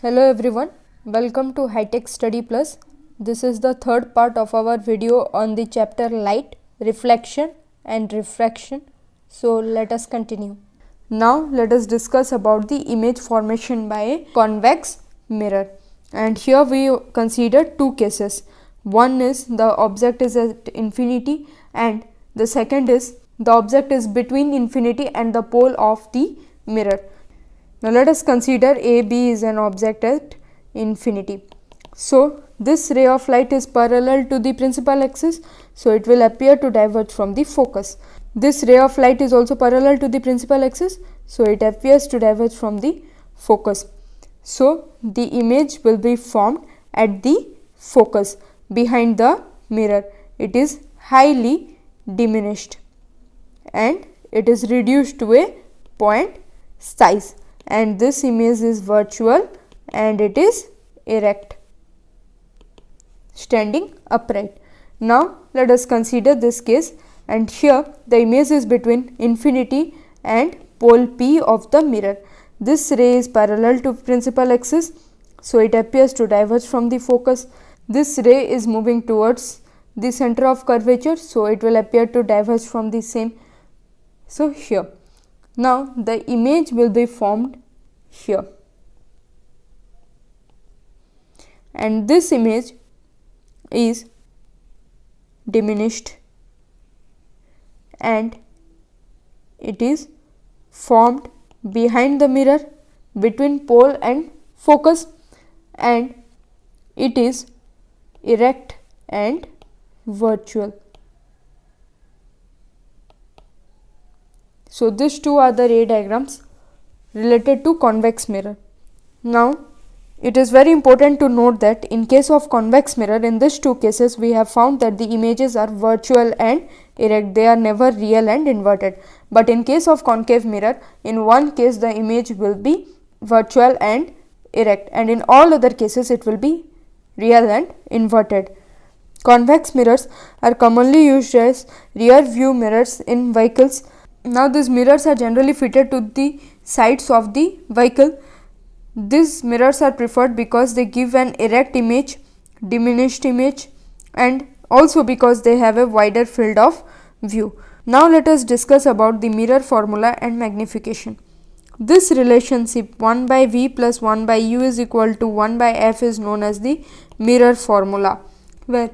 Hello everyone, welcome to High Tech Study Plus. This is the third part of our video on the chapter Light, Reflection and Refraction. So let us continue. Now let us discuss about the image formation by a convex mirror. And here we consider two cases. One is the object is at infinity, and the second is the object is between infinity and the pole of the mirror. Now let us consider AB is an object at infinity. So this ray of light is parallel to the principal axis, so it will appear to diverge from the focus. This ray of light is also parallel to the principal axis, so it appears to diverge from the focus. So the image will be formed at the focus behind the mirror. It is highly diminished and it is reduced to a point size, and this image is virtual and it is erect, standing upright. Now let us consider this case, and here the image is between infinity and pole P of the mirror. This ray is parallel to principal axis, so it appears to diverge from the focus. This ray is moving towards the center of curvature, so it will appear to diverge from the same. So here, now the image will be formed here, and this image is diminished and it is formed behind the mirror between pole and focus, and it is erect and virtual. So these two are the ray diagrams related to convex mirror. Now it is very important to note that in case of convex mirror, in these two cases we have found that the images are virtual and erect, they are never real and inverted. But in case of concave mirror, in one case the image will be virtual and erect, and in all other cases it will be real and inverted. Convex mirrors are commonly used as rear view mirrors in vehicles. Now these mirrors are generally fitted to the sides of the vehicle. These mirrors are preferred because they give an erect image, diminished image, and also because they have a wider field of view. Now let us discuss about the mirror formula and magnification. This relationship 1 by V plus 1 by U is equal to 1 by F is known as the mirror formula, where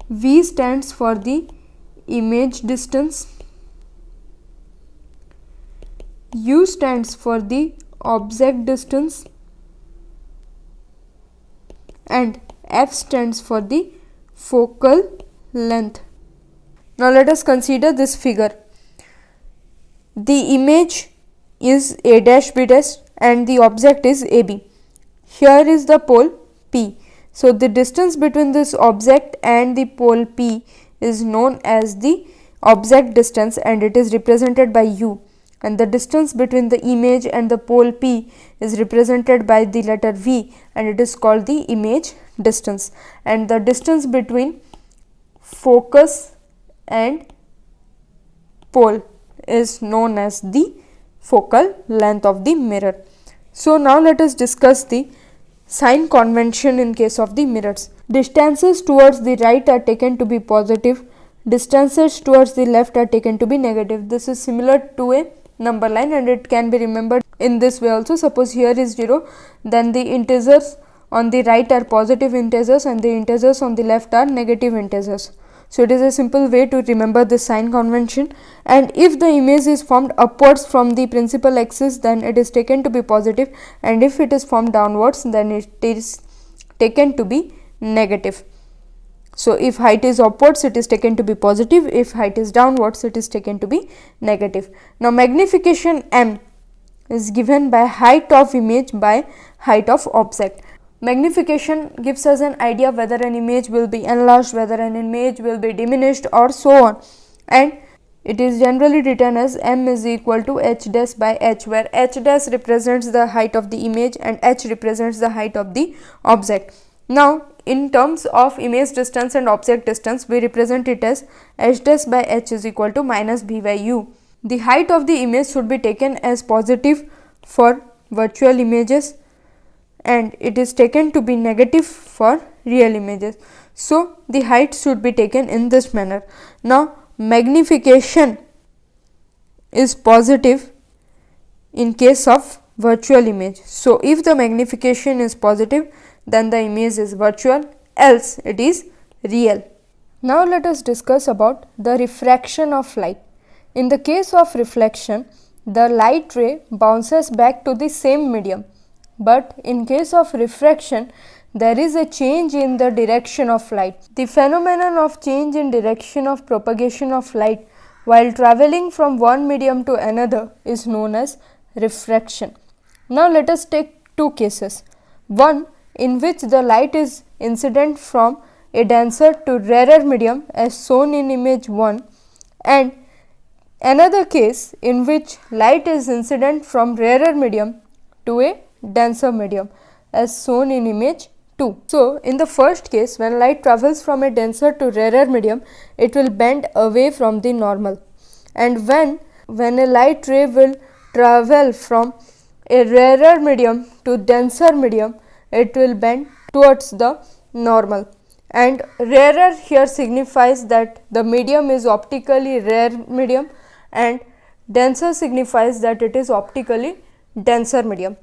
V stands for the image distance, U stands for the object distance, and F stands for the focal length. Now let us consider this figure. The image is A dash B dash and the object is AB. Here is the pole P. So the distance between this object and the pole P is known as the object distance, and it is represented by U. And the distance between the image and the pole P is represented by the letter V, and it is called the image distance. And the distance between focus and pole is known as the focal length of the mirror. So now let us discuss the sign convention in case of the mirrors. Distances towards the right are taken to be positive, distances towards the left are taken to be negative. This is similar to a number line, and it can be remembered in this way also. Suppose here is 0, then the integers on the right are positive integers and the integers on the left are negative integers. So it is a simple way to remember this sign convention. And if the image is formed upwards from the principal axis, then it is taken to be positive, and if it is formed downwards, then it is taken to be negative. So if height is upwards, it is taken to be positive. If height is downwards, it is taken to be negative. Now magnification M is given by height of image by height of object. Magnification gives us an idea whether an image will be enlarged, whether an image will be diminished, or so on. And it is generally written as M is equal to H dash by H, where H dash represents the height of the image and H represents the height of the object. Now in terms of image distance and object distance, we represent it as H dash by H is equal to minus B by U. The height of the image should be taken as positive for virtual images, and it is taken to be negative for real images. So, the height should be taken in this manner. Now, magnification is positive in case of virtual image. So, if the magnification is positive, then the image is virtual, else it is real. Now, let us discuss about the refraction of light. In the case of reflection, the light ray bounces back to the same medium, but in case of refraction, there is a change in the direction of light. The phenomenon of change in direction of propagation of light while travelling from one medium to another is known as refraction. Now, let us take two cases. One in which the light is incident from a denser to rarer medium as shown in image 1, and another case in which light is incident from rarer medium to a denser medium as shown in image 2. So, in the first case, when light travels from a denser to rarer medium, it will bend away from the normal, and when a light ray will travel from a rarer medium to denser medium, it will bend towards the normal, and rarer here signifies that the medium is optically rare medium, and denser signifies that it is optically denser medium.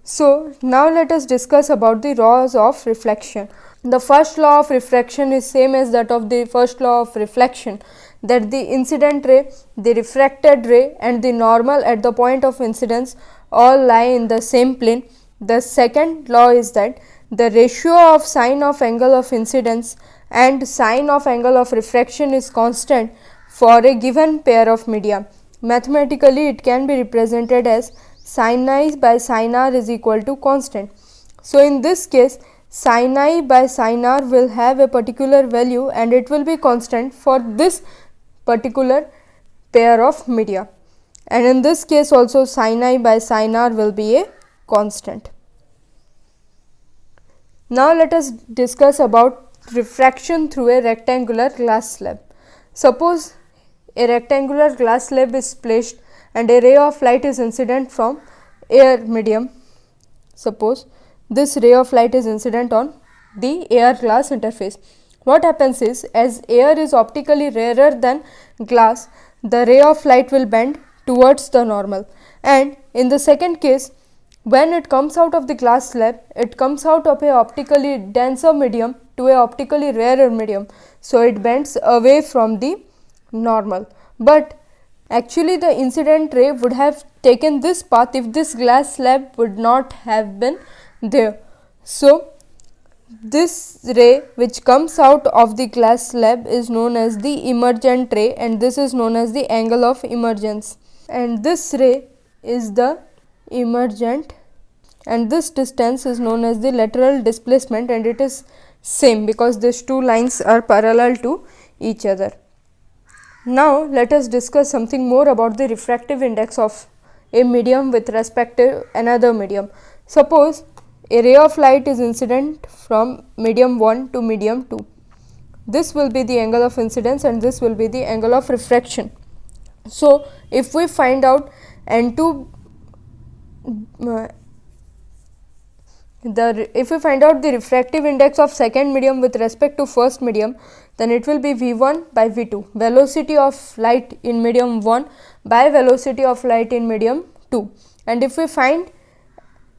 So, now let us discuss about the laws of reflection. The first law of refraction is same as that of the first law of reflection, that the incident ray, the refracted ray and the normal at the point of incidence all lie in the same plane. The second law is that the ratio of sine of angle of incidence and sine of angle of refraction is constant for a given pair of media. Mathematically, it can be represented as sin I by sin r is equal to constant. So, in this case, sin I by sin r will have a particular value and it will be constant for this particular pair of media, and in this case also sin I by sin r will be a constant. Now, let us discuss about refraction through a rectangular glass slab. Suppose a rectangular glass slab is placed and a ray of light is incident from air medium. Suppose this ray of light is incident on the air glass interface. What happens is, as air is optically rarer than glass, the ray of light will bend towards the normal, and in the second case, when it comes out of the glass slab, it comes out of a optically denser medium to a optically rarer medium. So, it bends away from the normal, but actually the incident ray would have taken this path if this glass slab would not have been there. So, this ray which comes out of the glass slab is known as the emergent ray, and this is known as the angle of emergence, and this ray is the emergent, and this distance is known as the lateral displacement, and it is same because these two lines are parallel to each other. Now, let us discuss something more about the refractive index of a medium with respect to another medium. Suppose a ray of light is incident from medium 1 to medium 2. This will be the angle of incidence and this will be the angle of refraction. So, if we find out N2 if we find out the refractive index of second medium with respect to first medium, then it will be V1 by V2, velocity of light in medium 1 by velocity of light in medium 2. And if we find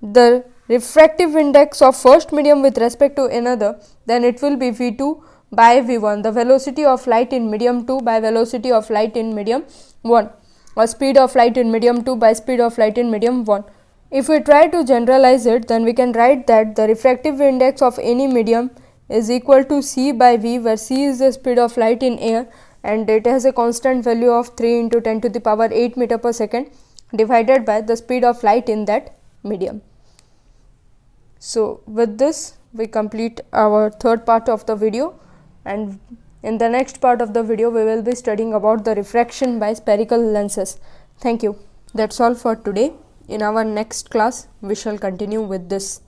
the refractive index of first medium with respect to another, then it will be V2 by V1, the velocity of light in medium 2 by velocity of light in medium 1, or speed of light in medium 2 by speed of light in medium 1. If we try to generalize it, then we can write that the refractive index of any medium is equal to C by V, where C is the speed of light in air and it has a constant value of 3 into 10 to the power 8 meter per second divided by the speed of light in that medium. So, with this we complete our third part of the video, and in the next part of the video we will be studying about the refraction by spherical lenses. Thank you. That's all for today. In our next class, we shall continue with this.